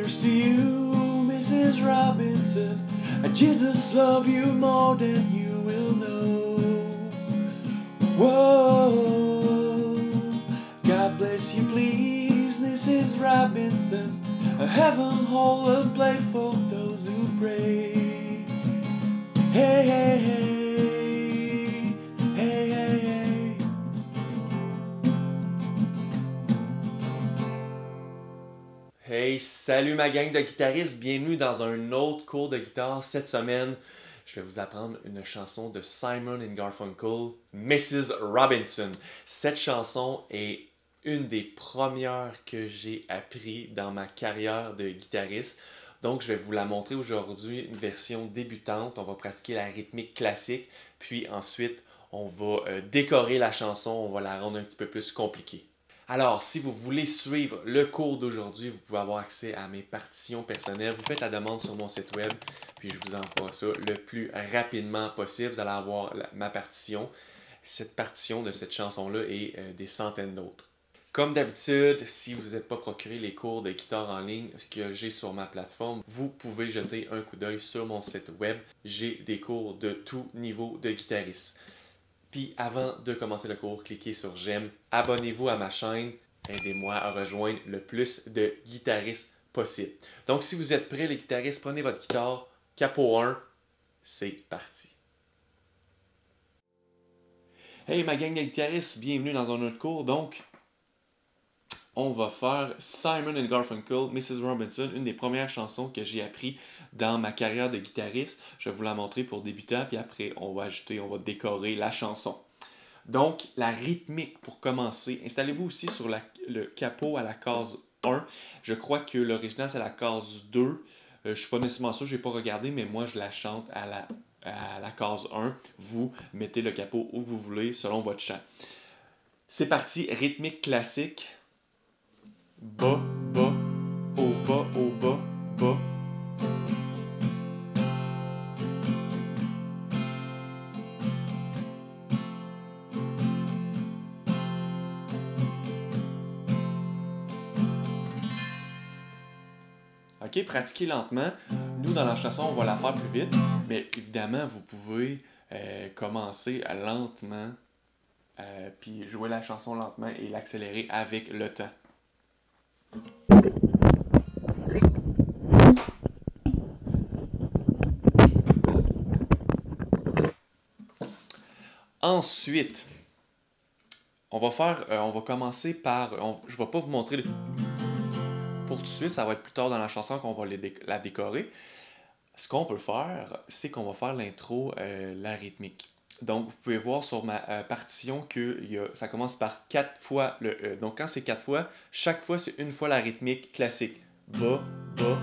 Here's to you, Mrs. Robinson. Jesus love you more than you will know. Whoa, God bless you, please, Mrs. Robinson. Heaven hold a place for those who pray. Hey, hey, hey, hey, hey, hey. Hey, salut ma gang de guitaristes, bienvenue dans un autre cours de guitare. Cette semaine, je vais vous apprendre une chanson de Simon & Garfunkel, Mrs. Robinson. Cette chanson est une des premières que j'ai appris dans ma carrière de guitariste. Donc, je vais vous la montrer aujourd'hui, une version débutante. On va pratiquer la rythmique classique, puis ensuite, on va décorer la chanson, on va la rendre un petit peu plus compliquée. Alors, si vous voulez suivre le cours d'aujourd'hui, vous pouvez avoir accès à mes partitions personnelles. Vous faites la demande sur mon site web, puis je vous envoie ça le plus rapidement possible. Vous allez avoir ma partition, cette partition de cette chanson-là et des centaines d'autres. Comme d'habitude, si vous n'êtes pas procuré les cours de guitare en ligne que j'ai sur ma plateforme, vous pouvez jeter un coup d'œil sur mon site web. J'ai des cours de tout niveau de guitariste. Puis avant de commencer le cours, cliquez sur j'aime, abonnez-vous à ma chaîne, aidez-moi à rejoindre le plus de guitaristes possible. Donc si vous êtes prêts les guitaristes, prenez votre guitare, capot 1, c'est parti. Hey ma gang de guitaristes, bienvenue dans un autre cours. Donc on va faire Simon & Garfunkel, Mrs. Robinson, une des premières chansons que j'ai appris dans ma carrière de guitariste. Je vais vous la montrer pour débutants, puis après on va décorer la chanson. Donc, la rythmique pour commencer. Installez-vous aussi sur le capot à la case 1. Je crois que l'original c'est la case 2. Je ne suis pas nécessairement sûr, je n'ai pas regardé, mais moi je la chante à la case 1. Vous mettez le capot où vous voulez, selon votre chant. C'est parti, rythmique classique. Bas, bas, au bas, bas. Ok, pratiquez lentement. Nous, dans la chanson, on va la faire plus vite, mais évidemment, vous pouvez commencer lentement, puis jouer la chanson lentement et l'accélérer avec le temps. Ensuite, on va commencer par... je ne vais pas vous montrer... Pour tout de suite, ça va être plus tard dans la chanson qu'on va la décorer. Ce qu'on peut faire, c'est qu'on va faire l'intro, la rythmique. Donc, vous pouvez voir sur ma partition que ça commence par 4 fois le E. Donc, quand c'est 4 fois, chaque fois, c'est une fois la rythmique classique. Bas, bas,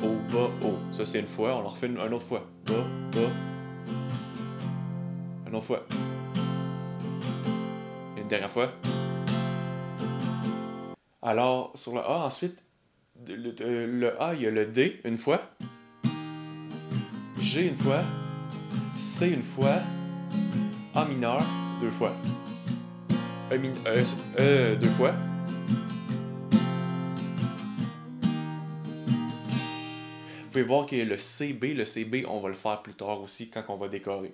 haut. Ça, c'est une fois. On le refait une autre fois. Bas, bas. Une autre fois. Une dernière fois. Alors, sur le A, ensuite, le A, il y a le D une fois. G une fois. C une fois. A mineur deux fois. E deux fois. Vous pouvez voir qu'il y a le CB. Le CB, on va le faire plus tard aussi quand on va décorer.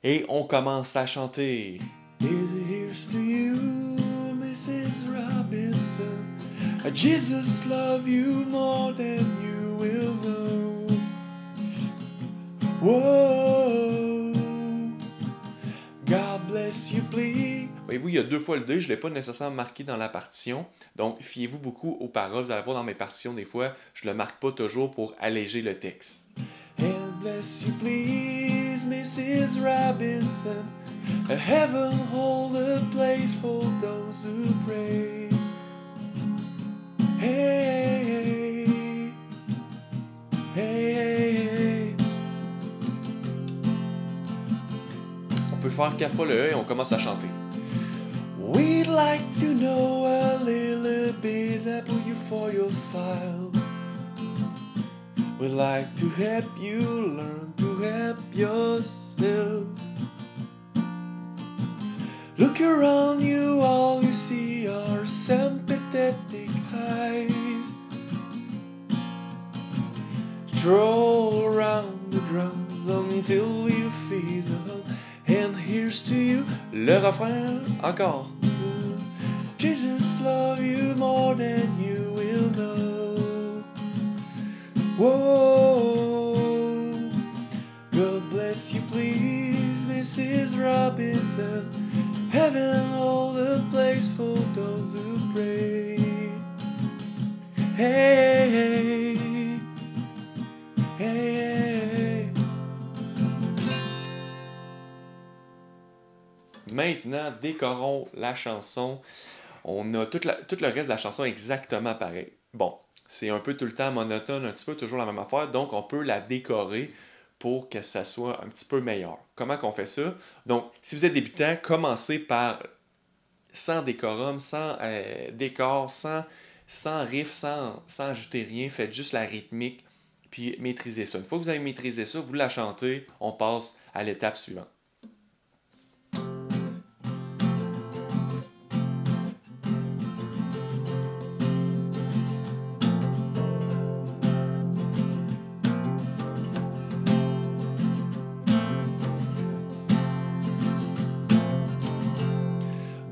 Et on commence à chanter. Here's to you, Mrs. Robinson. Jesus love you more than you will know. Whoa, God bless you, please. Voyez-vous, il y a 2 fois le D, je ne l'ai pas nécessairement marqué dans la partition. Donc, fiez-vous beaucoup aux paroles. Vous allez voir dans mes partitions, des fois, je ne le marque pas toujours pour alléger le texte. And bless you, please, Mrs. Robinson. Heaven hold a place for those who pray. Hey, hey, hey, hey. On peut faire 4 fois le E et on commence à chanter. We'd like to know a little bit about you for your file. We'd like to help you learn to help yourself. Look around you, all you see are sympathetic eyes. Stroll around the grounds until you feel alone. And here's to you, le refrain encore. Jesus love you more than you will know. Whoa, God bless you please, Mrs. Robinson. Heaven hold a place for those who pray. Hey, hey, hey, hey. Maintenant, décorons la chanson. On a tout le reste de la chanson exactement pareil. Bon, c'est un peu tout le temps monotone, un petit peu toujours la même affaire, donc on peut la décorer pour que ça soit un petit peu meilleur. Comment qu'on fait ça? Donc, si vous êtes débutant, commencez par sans décorum, sans décor, sans riff, sans ajouter rien, faites juste la rythmique, puis maîtrisez ça. Une fois que vous avez maîtrisé ça, vous la chantez, on passe à l'étape suivante.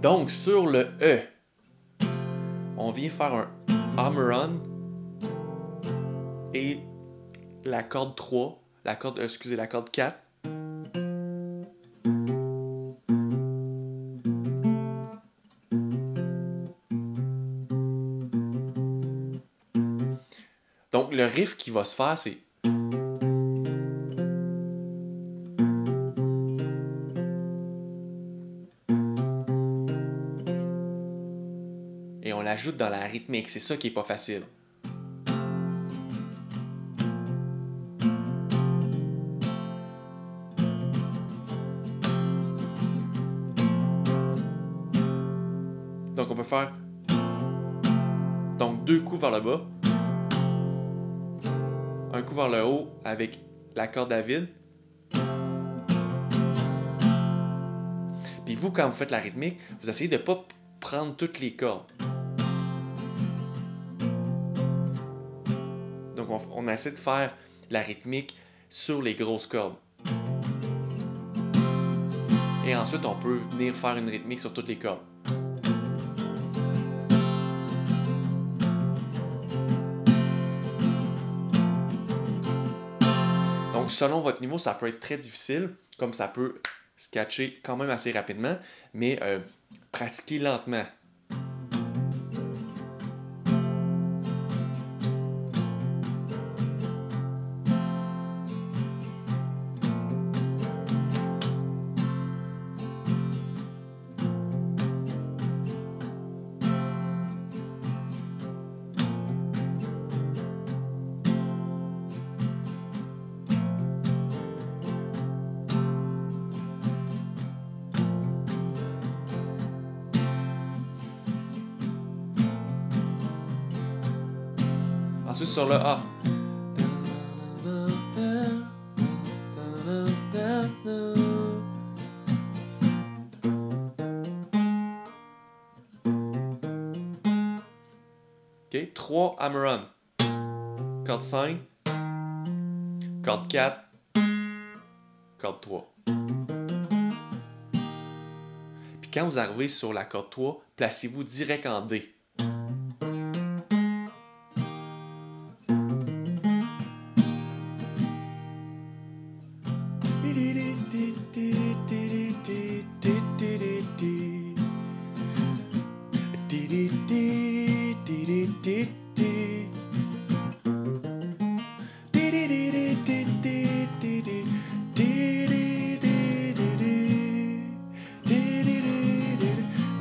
Donc, sur le E, on vient faire un hammer-on et la corde 3, la corde 4. Donc, le riff qui va se faire, c'est... Et on l'ajoute dans la rythmique. C'est ça qui est pas facile. Donc on peut faire donc 2 coups vers le bas, un coup vers le haut avec la corde à vide. Puis vous, quand vous faites la rythmique, vous essayez de ne pas prendre toutes les cordes. Donc on essaie de faire la rythmique sur les grosses cordes. Et ensuite, on peut venir faire une rythmique sur toutes les cordes. Donc, selon votre niveau, ça peut être très difficile, comme ça peut se catcher quand même assez rapidement, mais pratiquez lentement. Ensuite, sur le A. OK, 3 hammer-on. Corde 5, corde 4, corde 3. Puis quand vous arrivez sur la corde 3, placez-vous direct en D.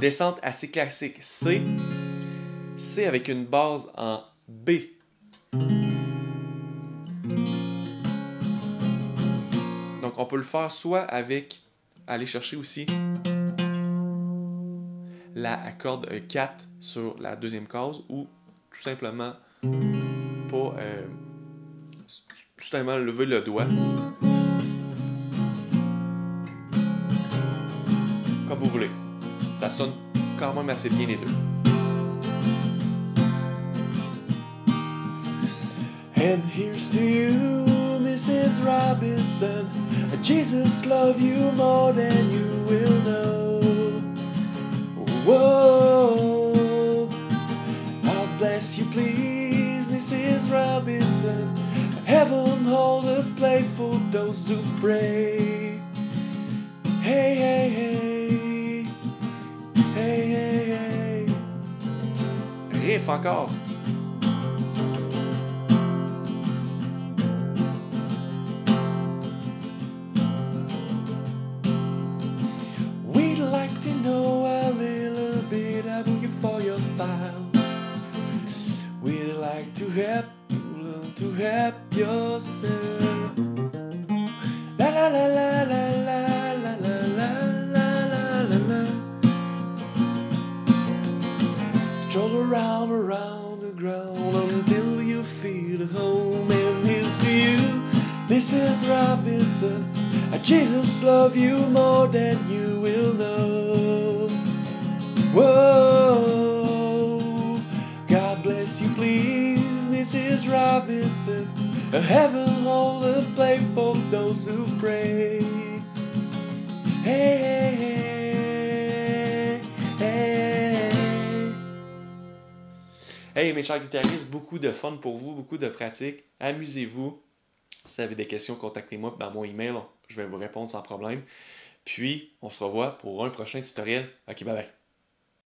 Descente assez classique. C avec une base en B. Donc on peut le faire soit avec, aller chercher aussi la corde 4 sur la deuxième case, ou tout simplement pas tout simplement lever le doigt. Comme vous voulez. Ça sonne quand même assez bien les deux. And here's to you, Mrs. Robinson. Jesus love you more than you will know. Whoa, God bless you, please, Mrs. Robinson. Heaven hold a place for those who pray. Hey, hey, hey. Hey, hey, hey. Riff encore. We'd like to know a little bit about you for your file. We'd like to help yourself. La la la la la la la la la la la la. Stroll around the ground until you feel at home. And here's to you, Mrs. Robinson. Jesus love you more than you will know. Whoa, God bless you, please, Mrs. Robinson. Heaven hold a place for those who pray. Hey, hey, hey, hey. Hey mes chers guitaristes, beaucoup de fun pour vous, beaucoup de pratique. Amusez-vous. Si vous avez des questions, contactez-moi dans mon email. Je vais vous répondre sans problème. Puis, on se revoit pour un prochain tutoriel. Ok, bye bye.